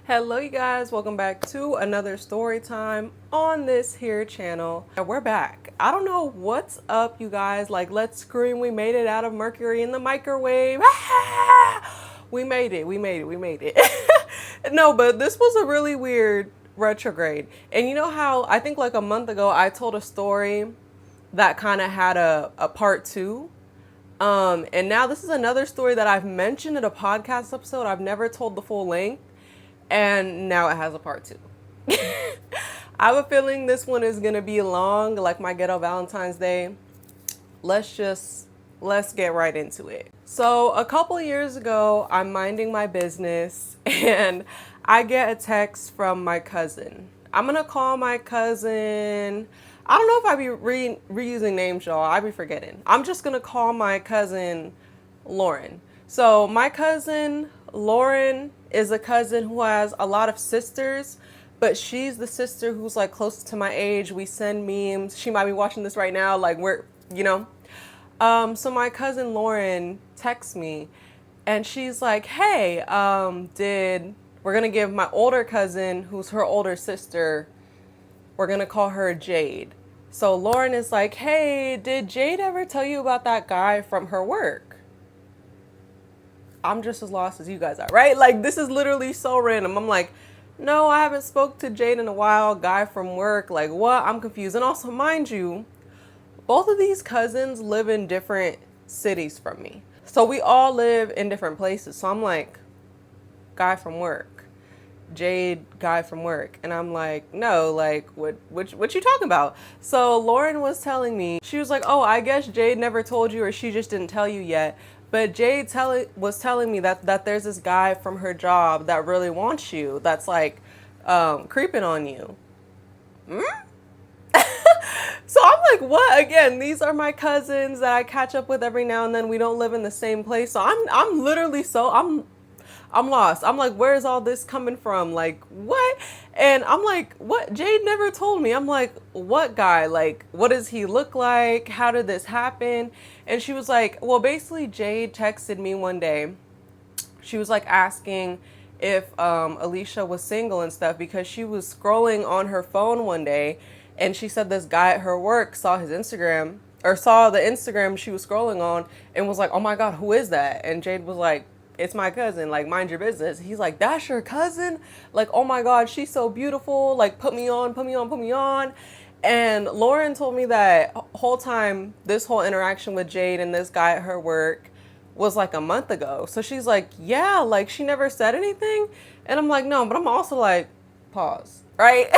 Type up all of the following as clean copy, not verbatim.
Hello you guys, welcome back to another story time on this here channel. And we're back. I don't know what's up, you guys. Like, let's scream, we made it out of Mercury in the microwave. We made it. No, but this was a really weird retrograde. And you know how I think like a month ago I told a story that kind of had a part two. And now this is another story that I've mentioned in a podcast episode. I've never told the full length. And now it has a part two. I have a feeling this one is going to be long, like my ghetto Valentine's Day. Let's get right into it. So a couple years ago, I'm minding my business and I get a text from my cousin. I'm going to call my cousin. I don't know if I be reusing names, y'all. I be forgetting. I'm just going to call my cousin Lauren. So my cousin Lauren is a cousin who has a lot of sisters, but she's the sister who's like closest to my age. We send memes. She might be watching this right now. Like so my cousin Lauren texts me and she's like, hey, we're going to give my older cousin, who's her older sister, we're going to call her Jade. So Lauren is like, hey, did Jade ever tell you about that guy from her work? I'm just as lost as you guys are, right? Like, this is literally so random. I'm like, no, I haven't spoke to Jade in a while. Guy from work. Like, what? I'm confused. And also, mind you, both of these cousins live in different cities from me. So we all live in different places. So I'm like, guy from work. Jade, guy from work. And I'm like, no, like, what you talking about? So Lauren was telling me, she was like, oh, I guess Jade never told you or she just didn't tell you yet. But Jade was telling me that there's this guy from her job that really wants you, that's like creeping on you. So I'm like, what? Again, these are my cousins that I catch up with every now and then. We don't live in the same place. So I'm literally I'm lost. I'm like, where's all this coming from? Like, what? And I'm like, what? Jade never told me. I'm like, what guy? Like, what does he look like? How did this happen? And she was like, well, basically Jade texted me one day. She was like asking if Alicia was single and stuff because she was scrolling on her phone one day and she said this guy at her work saw his Instagram or saw the Instagram she was scrolling on and was like, oh my God, who is that? And Jade was like, it's my cousin, like, mind your business. He's like, that's your cousin? Like, oh my God, she's so beautiful. Like, put me on. And Lauren told me that whole time, this whole interaction with Jade and this guy at her work was like a month ago. So she's like, yeah, like, she never said anything. And I'm like, no, but I'm also like, pause, right?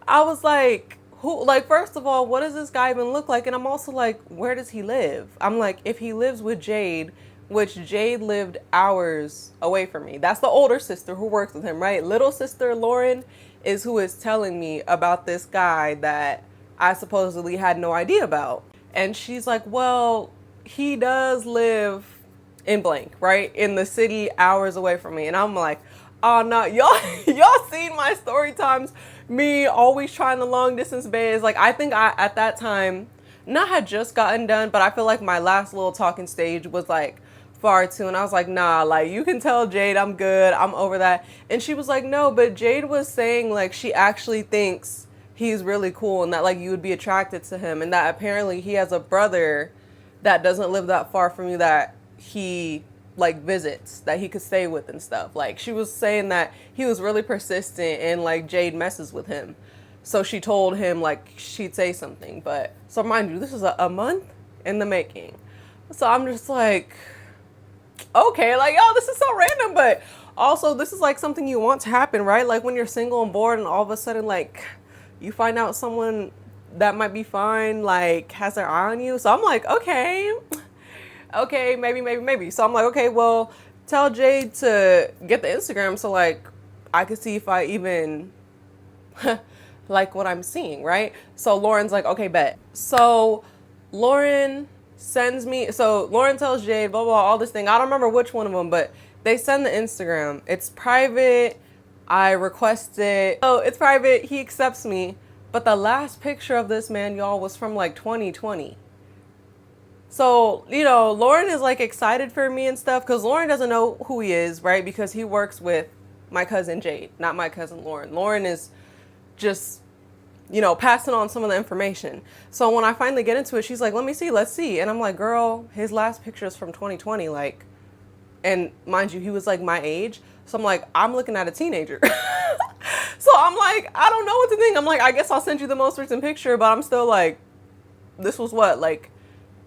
I was like, who, like, first of all, what does this guy even look like? And I'm also like, where does he live? I'm like, if he lives with Jade, which Jade lived hours away from me. That's the older sister who works with him, right? Little sister Lauren is who is telling me about this guy that I supposedly had no idea about. And she's like, well, he does live in blank, right? In the city hours away from me. And I'm like, oh no, y'all seen my story times, me always trying the long distance bays. Like, I think at that time, not had just gotten done, but I feel like my last little talking stage was like far too. And I was like, nah, like, you can tell Jade I'm good, I'm over that. And she was like, no, but Jade was saying like she actually thinks he's really cool and that like you would be attracted to him and that apparently he has a brother that doesn't live that far from you that he like visits, that he could stay with and stuff. Like, she was saying that he was really persistent and like Jade messes with him. So she told him like she'd say something. But so mind you, this is a month in the making. So I'm just like, okay, like, yo, this is so random, but also this is like something you want to happen, right? Like when you're single and bored and all of a sudden like you find out someone that might be fine, like has their eye on you. So I'm like, okay, maybe. So I'm like, okay, well, tell Jade to get the Instagram so like I could see if I even like what I'm seeing, right? So Lauren's like, okay, bet. So Lauren tells Jade, blah, blah, all this thing. I don't remember which one of them, but they send the Instagram. It's private. I request it. Oh, it's private. He accepts me. But the last picture of this man, y'all, was from like 2020. So, you know, Lauren is like excited for me and stuff because Lauren doesn't know who he is, right? Because he works with my cousin Jade, not my cousin Lauren. Lauren is just, you know, passing on some of the information. So when I finally get into it, she's like, let me see, let's see. And I'm like, girl, his last picture is from 2020. Like, and mind you, he was like my age. So I'm like, I'm looking at a teenager. So I'm like, I don't know what to think. I'm like, I guess I'll send you the most recent picture, but I'm still like, this was what, like,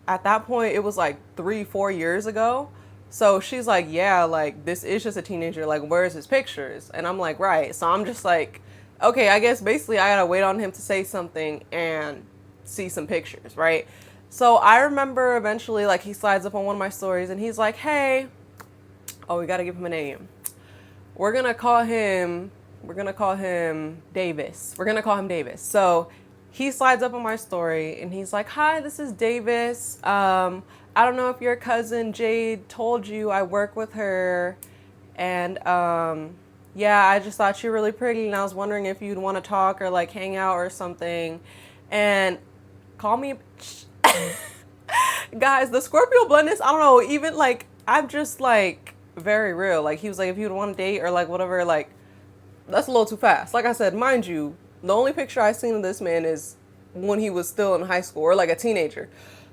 at that point, it was like 3-4 years ago. So she's like, yeah, like, this is just a teenager. Like, where's his pictures? And I'm like, right. So I'm just like, okay, I guess basically I gotta wait on him to say something and see some pictures, right? So I remember eventually, like, he slides up on one of my stories and he's like, hey, oh, we gotta give him a name. We're gonna call him Davis. We're gonna call him Davis. So he slides up on my story and he's like, hi, this is Davis. I don't know if your cousin Jade told you, I work with her. And yeah, I just thought you were really pretty and I was wondering if you'd want to talk or like hang out or something. And call me a bitch. Guys, the Scorpio bluntness, I don't know, even like, I'm just like very real. Like he was like, if you'd want to date or like whatever, like that's a little too fast. Like I said, mind you, the only picture I've seen of this man is when he was still in high school or like a teenager.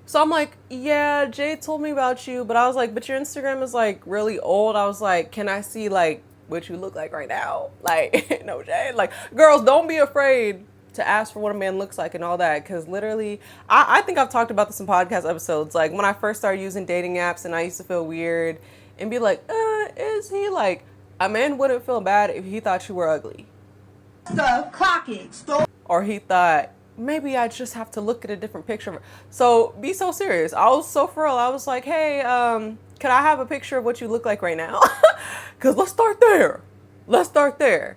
So I'm like, yeah, Jade told me about you, but I was like, but your Instagram is like really old. I was like, can I see like what you look like right now? Like, no, Jade. Like, girls, don't be afraid to ask for what a man looks like and all that. Because literally, I think I've talked about this in podcast episodes. Like when I first started using dating apps and I used to feel weird and be like, is he like, a man wouldn't feel bad if he thought you were ugly. Or he thought, maybe I just have to look at a different picture. So be so serious. I was so for real. I was like, hey, can I have a picture of what you look like right now? Because let's start there. Let's start there.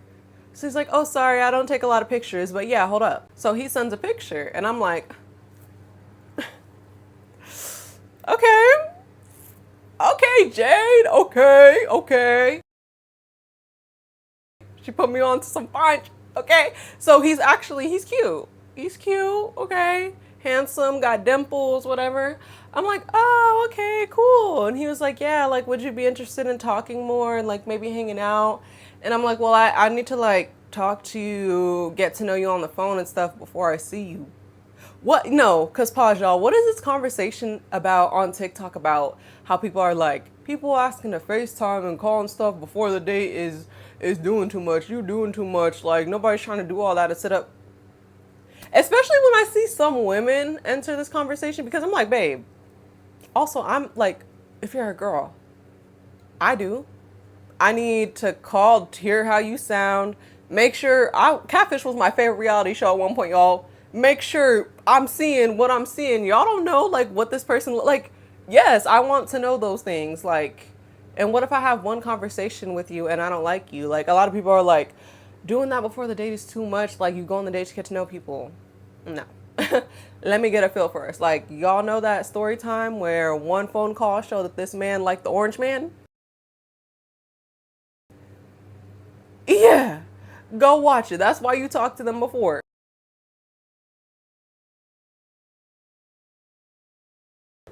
So he's like, oh, sorry, I don't take a lot of pictures, but yeah, hold up. So he sends a picture and I'm like, okay, Jade, okay. She put me on to some punch, okay? So he's cute. He's cute, okay? Handsome, got dimples, whatever. I'm like, oh, okay, cool. And he was like, yeah, like, would you be interested in talking more and like maybe hanging out? And I'm like, well, I need to like talk to you, get to know you on the phone and stuff before I see you. What? No, because pause, y'all. What is this conversation about on TikTok about how people are like, people asking to FaceTime and call and stuff before the date is doing too much. You doing too much. Like, nobody's trying to do all that to sit up. Especially when I see some women enter this conversation because I'm like, babe, also, I'm like, if you're a girl, I need to call to hear how you sound. Make sure, Catfish was my favorite reality show at one point, y'all. Make sure I'm seeing what I'm seeing. Y'all don't know, like, what this person, like, yes, I want to know those things. Like, and what if I have one conversation with you and I don't like you? Like, a lot of people are like, doing that before the date is too much. Like, you go on the date to get to know people. No. Let me get a feel first. Like, y'all know that story time where one phone call showed that this man liked the orange man? Yeah. Go watch it. That's why you talked to them before.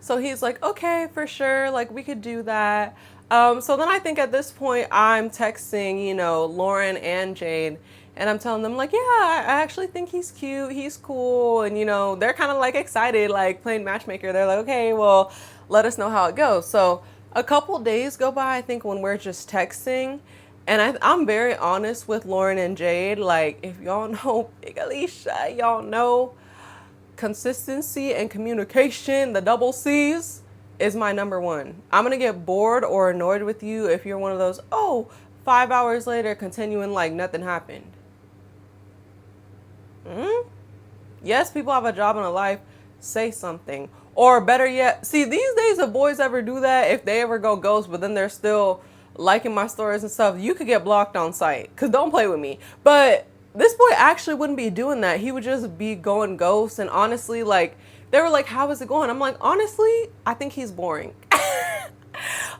So he's like, okay, for sure. Like, we could do that. So then I think at this point I'm texting, you know, Lauren and Jade, and I'm telling them like, yeah, I actually think he's cute. He's cool. And, you know, they're kind of like excited, like playing matchmaker. They're like, okay, well, let us know how it goes. So a couple days go by, I think, when we're just texting. And I'm very honest with Lauren and Jade. Like, if y'all know Big Alicia, y'all know consistency and communication, the double C's, is my number one. I'm gonna get bored or annoyed with you if you're one of those, 5 hours later, continuing like nothing happened. Yes, people have a job and a life. Say something. Or better yet, see, these days if boys ever do that, if they ever go ghost, but then they're still liking my stories and stuff, you could get blocked on sight. Because don't play with me. But this boy actually wouldn't be doing that. He would just be going ghost. And honestly, like, they were like, how is it going? I'm like, honestly, I think he's boring.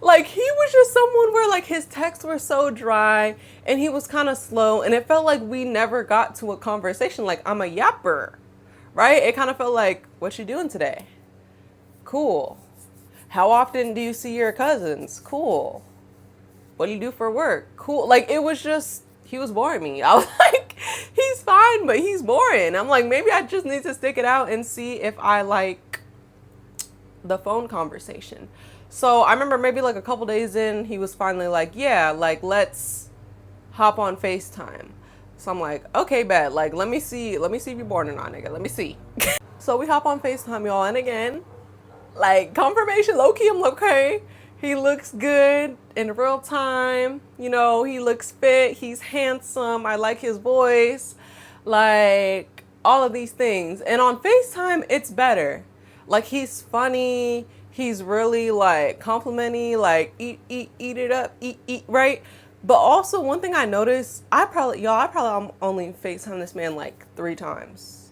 Like, he was just someone where, like, his texts were so dry and he was kind of slow. And it felt like we never got to a conversation. Like, I'm a yapper, right? It kind of felt like, what you doing today? Cool. How often do you see your cousins? Cool. what do you do for work? Cool. Like, it was just, he was boring me. I was like, he's fine, but he's boring. I'm like, maybe I just need to stick it out and see if I like the phone conversation. So I remember maybe like a couple days in, he was finally like, yeah, like, let's hop on FaceTime. So I'm like, okay, bet. Like, let me see if you're bored or not, nigga. Let me see. So we hop on FaceTime, y'all. And again, like, confirmation, low key, I'm like, okay, he looks good in real time. You know, he looks fit. He's handsome. I like his voice. Like, all of these things. And on FaceTime, it's better. Like, he's funny. He's really, like, complimenty. Like, eat it up. Eat, right? But also, one thing I noticed, I probably only FaceTime this man, like, 3 times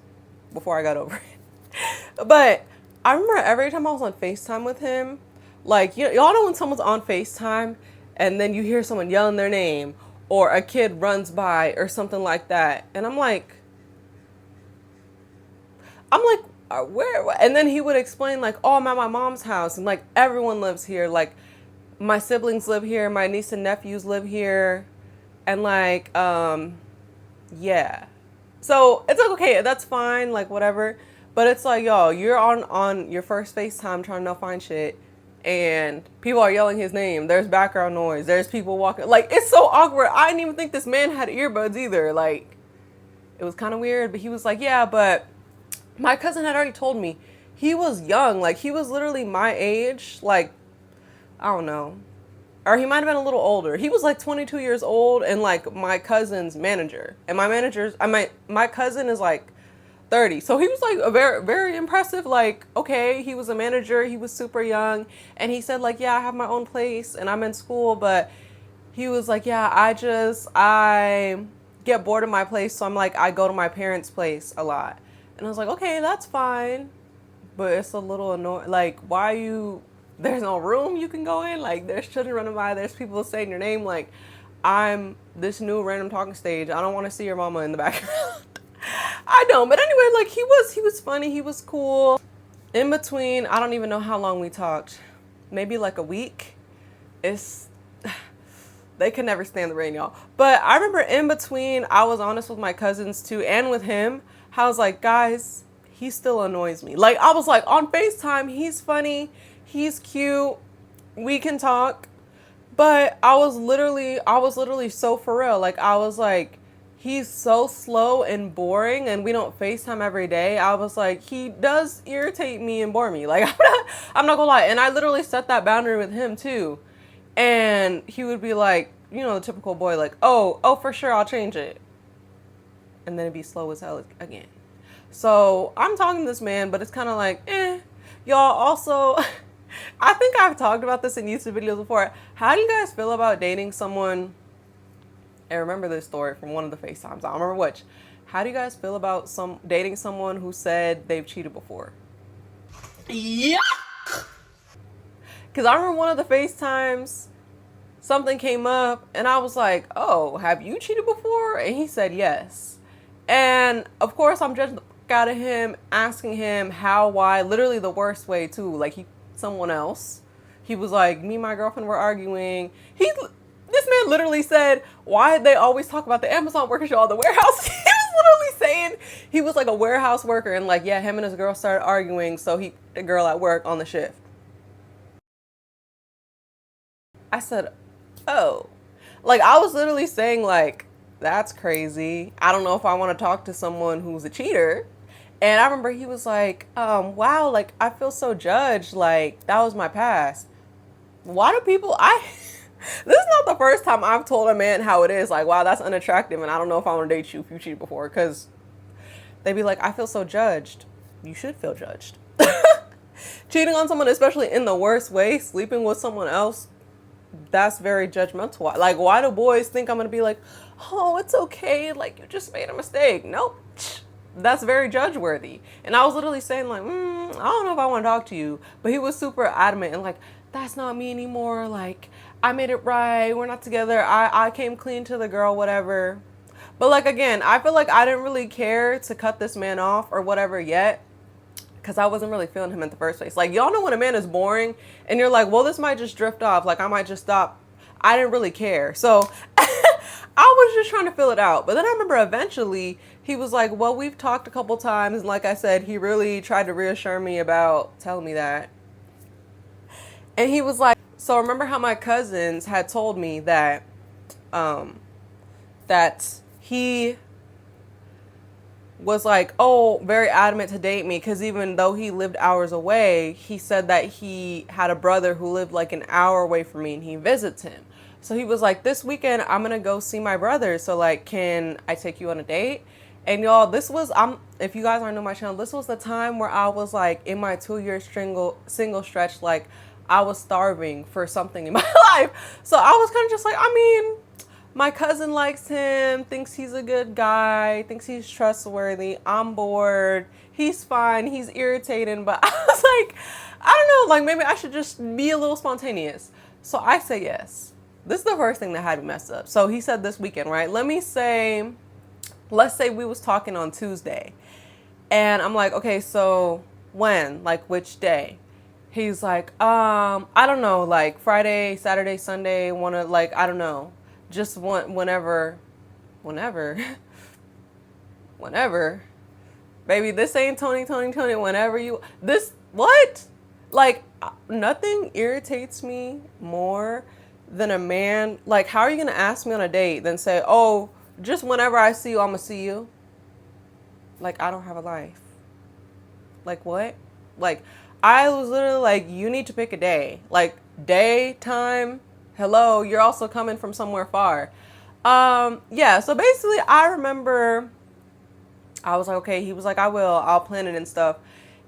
before I got over it. But I remember every time I was on FaceTime with him, like, y'all know when someone's on FaceTime and then you hear someone yelling their name or a kid runs by or something like that. And I'm like, where? And then he would explain, like, oh, I'm at my mom's house and, like, everyone lives here. Like, my siblings live here. My niece and nephews live here. And, like, yeah. So it's like, okay, that's fine. Like, whatever. But it's like, yo, you're on your first FaceTime trying to find shit, and people are yelling his name. There's background noise. There's people walking. Like, it's so awkward. I didn't even think this man had earbuds either. Like, it was kind of weird. But he was like, yeah, but my cousin had already told me he was young. Like, he was literally my age. Like, I don't know. Or he might have been a little older. He was like 22 years old and like my cousin's manager. And my cousin is like 30. So he was like a very, very impressive. Like, okay, he was a manager. He was super young. And he said like, yeah, I have my own place and I'm in school. But he was like, yeah, I get bored of my place. So I'm like, I go to my parents' place a lot. And I was like, okay, that's fine. But it's a little annoying. Like, why there's no room you can go in? Like, there's children running by. There's people saying your name. Like, I'm this new random talking stage. I don't want to see your mama in the background. I don't. But anyway, like, he was funny. He was cool. In between, I don't even know how long we talked. Maybe like a week. They could never stand the rain, y'all. But I remember in between, I was honest with my cousins too, and with him. I was like, guys, he still annoys me. Like, I was like, on FaceTime, he's funny. He's cute. We can talk. But I was literally so for real. Like, I was like, he's so slow and boring and we don't FaceTime every day. I was like, he does irritate me and bore me. Like, I'm not gonna lie. And I literally set that boundary with him too. And he would be like, you know, the typical boy, like, oh, for sure, I'll change it. And then it'd be slow as hell again. So I'm talking to this man, but it's kind of like, y'all also, I think I've talked about this in YouTube videos before. How do you guys feel about dating someone? And remember this story from one of the FaceTimes. I don't remember which. How do you guys feel about dating someone who said they've cheated before? Yeah. Because I remember one of the FaceTimes, something came up and I was like, oh, have you cheated before? And he said yes. And of course I'm judging the fuck out of him, asking him how, why, literally the worst way too. Like, someone else. He was like, me and my girlfriend were arguing. This man literally said, why they always talk about the Amazon workers, y'all, the warehouse. He was literally saying he was like a warehouse worker and like, yeah, him and his girl started arguing. So the girl at work on the shift. I said, oh, like, I was literally saying like, that's crazy. I don't know if I want to talk to someone who's a cheater. And I remember he was like, wow, like, I feel so judged. Like, that was my past. Why do people, this is not the first time I've told a man how it is. Like, wow, that's unattractive. And I don't know if I want to date you if you cheated before. Because they'd be like, I feel so judged. You should feel judged. Cheating on someone, especially in the worst way, sleeping with someone else, that's very judgmental. Like, why do boys think I'm going to be like, oh, it's okay. Like, you just made a mistake. Nope. That's very judge-worthy. And I was literally saying like, I don't know if I want to talk to you. But he was super adamant and like, that's not me anymore. Like, I made it right. We're not together. I came clean to the girl, whatever. But like, again, I feel like I didn't really care to cut this man off or whatever yet. Because I wasn't really feeling him in the first place. Like, y'all know when a man is boring and you're like, well, this might just drift off. Like, I might just stop. I didn't really care. So I was just trying to fill it out. But then I remember eventually he was like, well, we've talked a couple times. And like I said, he really tried to reassure me about telling me that. And he was like, so remember how my cousins had told me that, that he was like, oh, very adamant to date me because even though he lived hours away, he said that he had a brother who lived like an hour away from me and he visits him. So he was like, this weekend I'm gonna go see my brother. So like, can I take you on a date? And y'all, this was, if you guys aren't on my channel, this was the time where I was like in my 2-year single stretch, like I was starving for something in my life. So I was kind of just like, I mean, my cousin likes him, thinks he's a good guy, thinks he's trustworthy. I'm bored. He's fine. He's irritating. But I was like, I don't know, like maybe I should just be a little spontaneous. So I say yes. This is the first thing that had me messed up. So he said this weekend, right? Let's say we was talking on Tuesday. And I'm like, okay, so when? Like which day? He's like, I don't know, like Friday, Saturday, Sunday, I don't know. Just whenever, baby, this ain't Tony, whenever you, what? Like, nothing irritates me more than a man. Like, how are you going to ask me on a date than say, oh, just whenever I see you, I'm going to see you? Like, I don't have a life. Like, what? Like, I was literally like, you need to pick a day. Like, daytime. Hello, you're also coming from somewhere far. Yeah, so basically I remember I was like, okay, he was like, I'll plan it and stuff.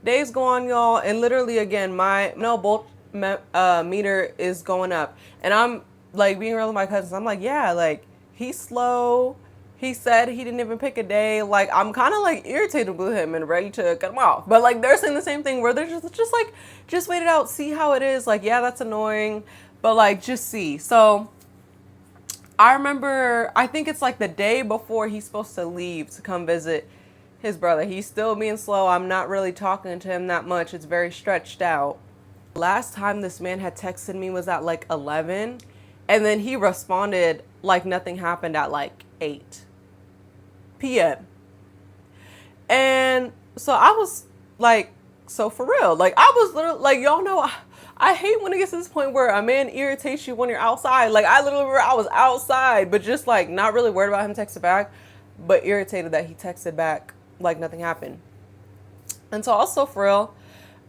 Days go on, y'all, and literally again, my bolt meter is going up. And I'm like being real with my cousins. I'm like, yeah, like he's slow. He said he didn't even pick a day. Like, I'm kind of like irritated with him and ready to cut him off. But like they're saying the same thing where they're just like, just wait it out, see how it is. Like, yeah, that's annoying. But like, just see. So I remember, I think it's like the day before he's supposed to leave to come visit his brother. He's still being slow. I'm not really talking to him that much. It's very stretched out. Last time this man had texted me was at like 11. And then he responded like nothing happened at like 8 p.m. And so I was like, so for real, like I was literally like, y'all know, I hate when it gets to this point where a man irritates you when you're outside. Like I was outside, but just like not really worried about him texting back, but irritated that he texted back like nothing happened. And so also for real,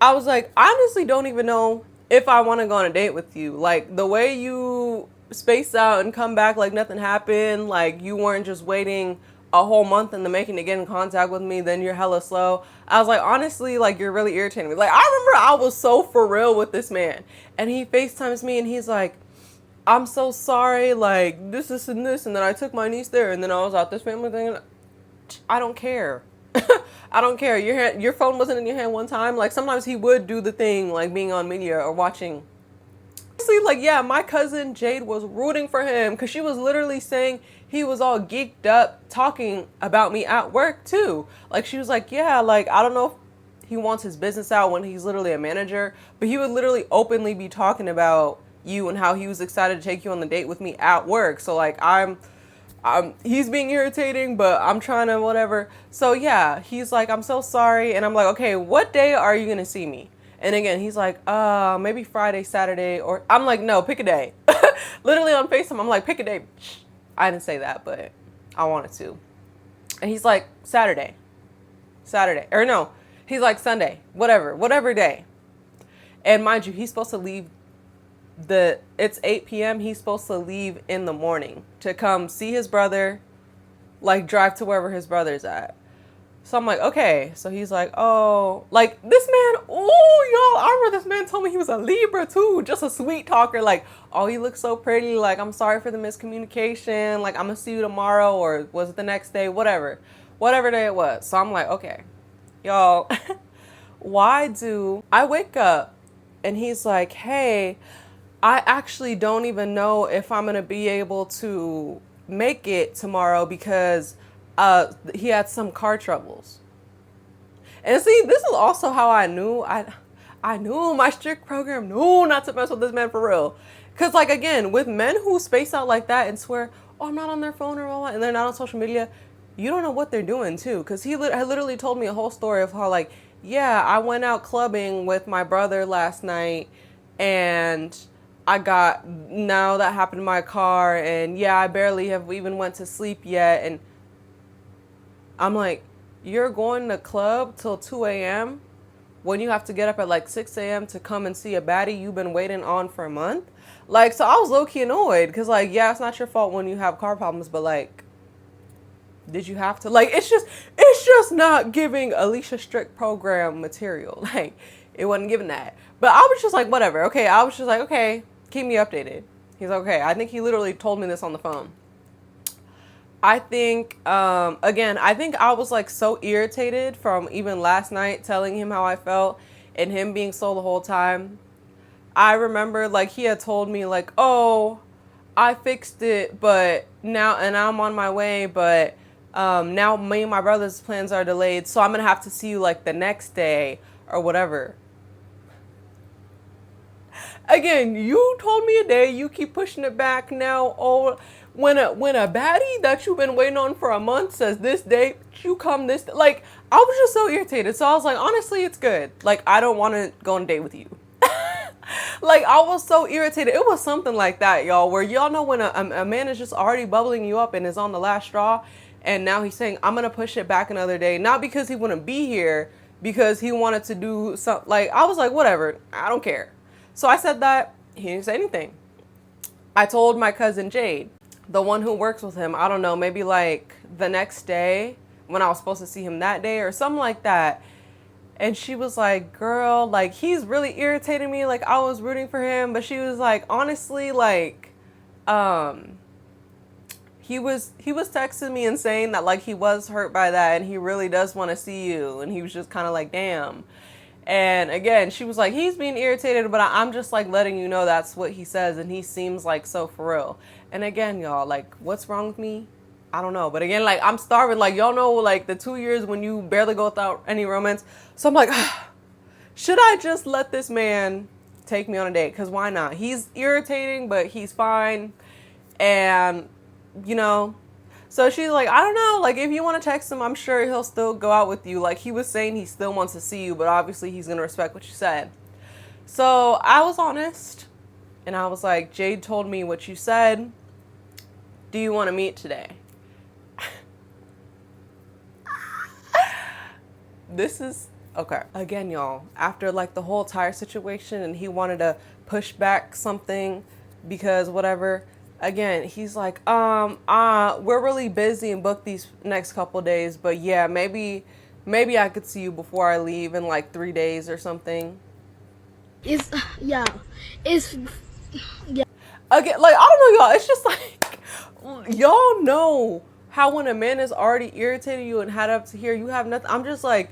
I was like, I honestly don't even know if I want to go on a date with you. Like the way you spaced out and come back like nothing happened, like you weren't just waiting a whole month in the making to get in contact with me, then you're hella slow. I was like, honestly, like you're really irritating me. Like I remember I was so for real with this man, and he FaceTimes me and he's like, I'm so sorry, like this and this, and then I took my niece there, and then I was out this family thing. And I don't care. I don't care. Your phone wasn't in your hand one time. Like sometimes he would do the thing like being on media or watching. Honestly, like yeah, my cousin Jade was rooting for him because she was literally saying he was all geeked up talking about me at work too. Like she was like, yeah, like I don't know if he wants his business out when he's literally a manager, but he would literally openly be talking about you and how he was excited to take you on the date with me at work. So like he's being irritating, but I'm trying to whatever. So yeah, he's like, I'm so sorry. And I'm like, okay, what day are you going to see me? And again, he's like, maybe Friday, Saturday, or I'm like, no, pick a day. Literally on FaceTime, I'm like, pick a day. I didn't say that, but I wanted to. And he's like, Saturday, or no, he's like Sunday, whatever day. And mind you, he's supposed to leave it's 8 p.m. He's supposed to leave in the morning to come see his brother, like drive to wherever his brother's at. So I'm like, okay. So he's like, oh, like this man, oh, y'all, I remember this man told me he was a Libra too, just a sweet talker. Like, oh, you look so pretty. Like, I'm sorry for the miscommunication. Like, I'm gonna see you tomorrow, or was it the next day? Whatever day it was. So I'm like, okay, y'all, why do I wake up and he's like, hey, I actually don't even know if I'm gonna be able to make it tomorrow because he had some car troubles. And see, this is also how I knew my strict program knew not to mess with this man for real. Because, like, again, with men who space out like that and swear, oh, I'm not on their phone or what, and they're not on social media, you don't know what they're doing, too. Because he literally told me a whole story of how, like, yeah, I went out clubbing with my brother last night, and now that happened in my car, and yeah, I barely have even went to sleep yet. And I'm like, you're going to club till 2 a.m. when you have to get up at like 6 a.m. to come and see a baddie you've been waiting on for a month? Like, so I was low-key annoyed because, like, yeah, it's not your fault when you have car problems, but, like, did you have to? Like, it's just not giving Alicia Strick program material. Like, it wasn't giving that. But I was just like, whatever. Okay, I was just like, okay, keep me updated. He's like, okay. I think he literally told me this on the phone. I think, again, I think I was like so irritated from even last night telling him how I felt and him being so the whole time. I remember like he had told me like, oh, I fixed it, but now, and I'm on my way, but now me and my brother's plans are delayed, so I'm going to have to see you like the next day or whatever. Again, you told me a day, you keep pushing it back now. Oh, when a baddie that you've been waiting on for a month says this date, you come this, like, I was just so irritated. So I was like, honestly, it's good. Like, I don't want to go on a date with you. Like, I was so irritated. It was something like that, y'all, where y'all know when a man is just already bubbling you up and is on the last straw, and now he's saying, I'm going to push it back another day. Not because he wouldn't be here, because he wanted to do something. Like, I was like, whatever, I don't care. So I said that. He didn't say anything. I told my cousin Jade, the one who works with him, I don't know, maybe like the next day when I was supposed to see him that day or something like that. And she was like, girl, like, he's really irritating me. Like, I was rooting for him. But she was like, honestly, like, he was texting me and saying that, like, he was hurt by that and he really does want to see you. And he was just kind of like, damn. And again, she was like, he's being irritated, but I'm just like letting you know that's what he says. And he seems like so for real. And again, y'all, like, what's wrong with me? I don't know. But again, like, I'm starving. Like, y'all know, like, the 2 years when you barely go without any romance. So I'm like, should I just let this man take me on a date? Because why not? He's irritating, but he's fine. And, you know, so she's like, I don't know. Like, if you want to text him, I'm sure he'll still go out with you. Like, he was saying he still wants to see you, but obviously he's going to respect what you said. So I was honest. And I was like, Jade told me what you said. Do you want to meet today? This is, okay. Again, y'all, after like the whole tire situation and he wanted to push back something because whatever, again, he's like, we're really busy and booked these next couple days, but yeah, maybe I could see you before I leave in like 3 days or something. Yeah. Again, like, I don't know, y'all, it's just like, y'all know how when a man is already irritated you and had up to here, you have nothing. I'm just like,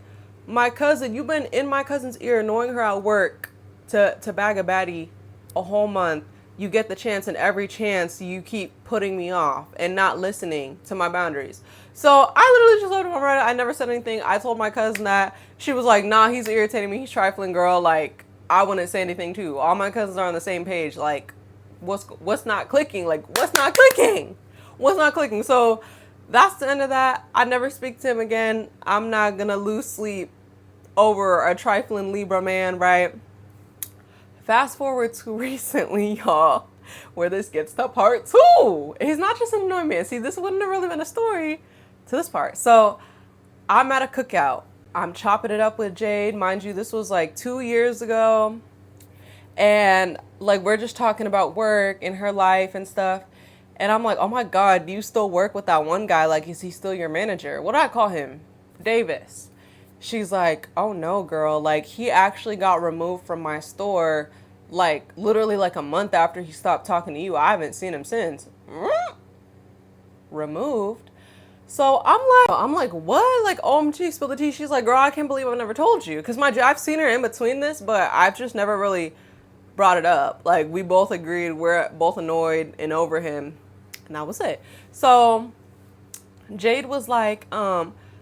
my cousin, you've been in my cousin's ear annoying her at work to bag a baddie a whole month. You get the chance, and every chance you keep putting me off and not listening to my boundaries. So I literally just left him on Reddit. I never said anything. I told my cousin that. She was like, nah, he's irritating me. He's trifling, girl. Like, I wouldn't say anything too. All my cousins are on the same page. Like, what's not clicking? Like, what's not clicking? What's not clicking? So that's the end of that. I never speak to him again. I'm not gonna lose sleep over a trifling Libra man, right? Fast forward to recently, y'all, where this gets to part 2. He's not just an annoying man. See, this wouldn't have really been a story to this part. So I'm at a cookout. I'm chopping it up with Jade. Mind you, this was like 2 years ago. And like, we're just talking about work and her life and stuff. And I'm like, oh my God, do you still work with that one guy? Like, is he still your manager? What do I call him? Davis. She's like, oh no, girl. Like, he actually got removed from my store, like, literally like a month after he stopped talking to you. I haven't seen him since. Removed? So I'm like, what? Like, OMG, spill the tea. She's like, girl, I can't believe I've never told you. Because I've seen her in between this, but I've just never really brought it up. Like, we both agreed we're both annoyed and over him. And that was it. So Jade was like,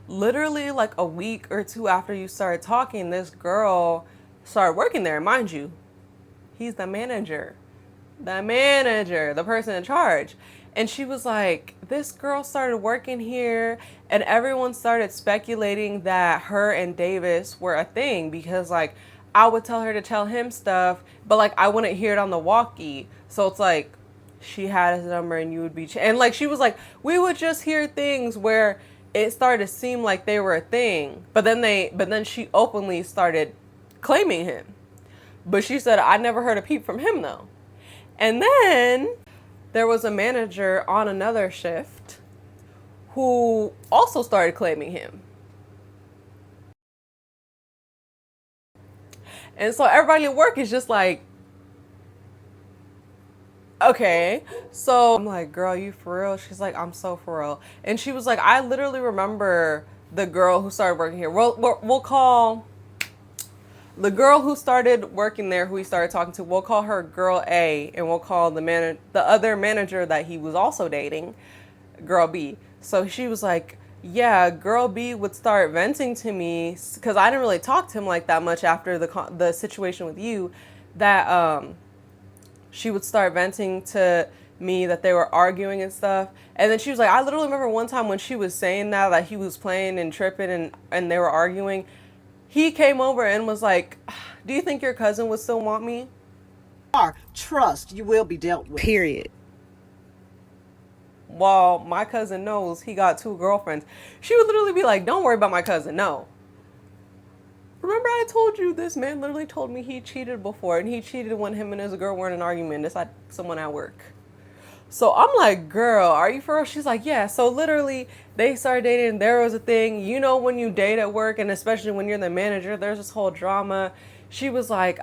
literally like a week or 2 after you started talking, this girl started working there. Mind you, he's the manager. the manager, the person in charge. And she was like, this girl started working here, and everyone started speculating that her and Davis were a thing because, like, I would tell her to tell him stuff, but, like, I wouldn't hear it on the walkie. So it's like, she had his number and you would be, and, like, she was like, we would just hear things where it started to seem like they were a thing. But then she openly started claiming him. But she said, I never heard a peep from him, though. And then there was a manager on another shift who also started claiming him. And so everybody at work is just like, okay. So I'm like, girl, you for real? She's like, I'm so for real. And she was like, I literally remember the girl who started working here. We'll call the girl who started working there, who he started talking to, we'll call her girl A, and we'll call the other manager that he was also dating, girl B. So she was like, yeah, girl B would start venting to me, because I didn't really talk to him like that much after the situation with you, that she would start venting to me that they were arguing and stuff. And then she was like, I literally remember one time when she was saying that he was playing and tripping and they were arguing. He came over and was like, do you think your cousin would still want me? Trust, you will be dealt with. Period. While my cousin knows he got 2 girlfriends. She would literally be like, don't worry about my cousin, no. Remember I told you this man literally told me he cheated before, and he cheated when him and his girl were in an argument. It's like someone at work. So I'm like, girl, are you for real? She's like, yeah. So literally they started dating. There was a thing, you know, when you date at work, and especially when you're the manager, there's this whole drama. She was like,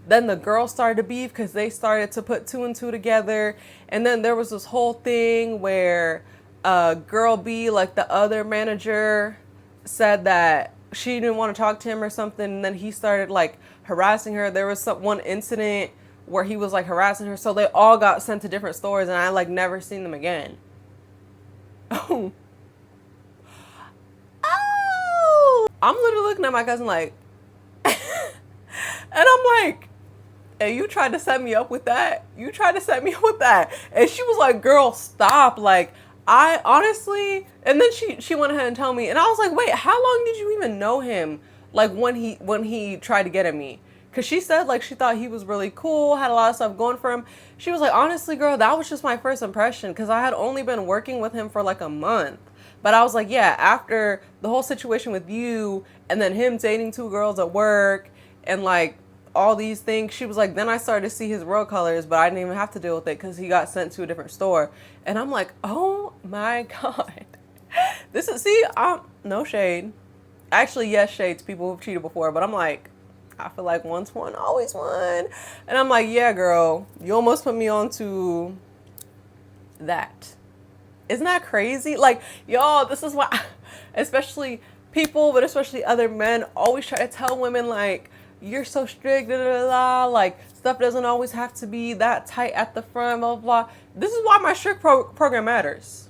then the girls started to beef because they started to put 2 and 2 together. And then there was this whole thing where girl B, like the other manager, said that she didn't want to talk to him or something. And then he started like harassing her. There was one incident where he was like harassing her. So they all got sent to different stores, and I like never seen them again. Oh. I'm literally looking at my cousin like, and I'm like, hey, you tried to set me up with that? You tried to set me up with that? And she was like, girl, stop. Like, I honestly, and then she went ahead and told me, and I was like, wait, how long did you even know him? Like when he tried to get at me? Because she said like she thought he was really cool, had a lot of stuff going for him. She was like, honestly, girl, that was just my first impression, because I had only been working with him for like a month. But I was like, yeah, after the whole situation with you and then him dating 2 girls at work and like all these things, she was like, then I started to see his real colors, but I didn't even have to deal with it because he got sent to a different store. And I'm like, oh my God. This is, see, no shade. Actually, yes, shade to people who've cheated before, but I'm like, I feel like once won, always won. And I'm like, yeah, girl, you almost put me on to that. Isn't that crazy? Like, y'all, this is why, especially people, but especially other men, always try to tell women, like, you're so strict, da, da, da, da. Like, stuff doesn't always have to be that tight at the front, blah, blah, blah. This is why my strict program matters.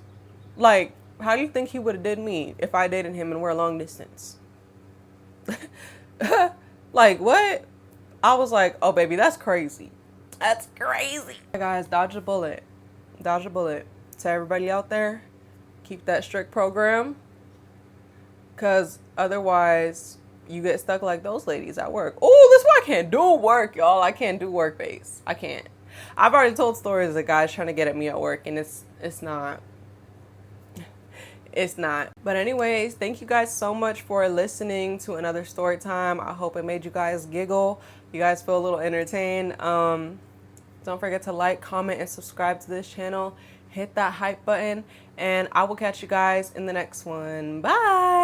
Like, how do you think he would have did me if I dated him and we're long distance? Like, what? I was like, oh, baby, that's crazy. That's crazy. Hey guys, dodge a bullet. Dodge a bullet. To everybody out there, keep that strict program. Because otherwise, you get stuck like those ladies at work. Oh, this is why I can't do work, y'all. I can't do work base. I can't. I've already told stories of guys trying to get at me at work, and it's not. It's not. But anyways, thank you guys so much for listening to another story time. I hope it made you guys giggle. You guys feel a little entertained. Don't forget to like, comment, and subscribe to this channel. Hit that hype button, and I will catch you guys in the next one. Bye.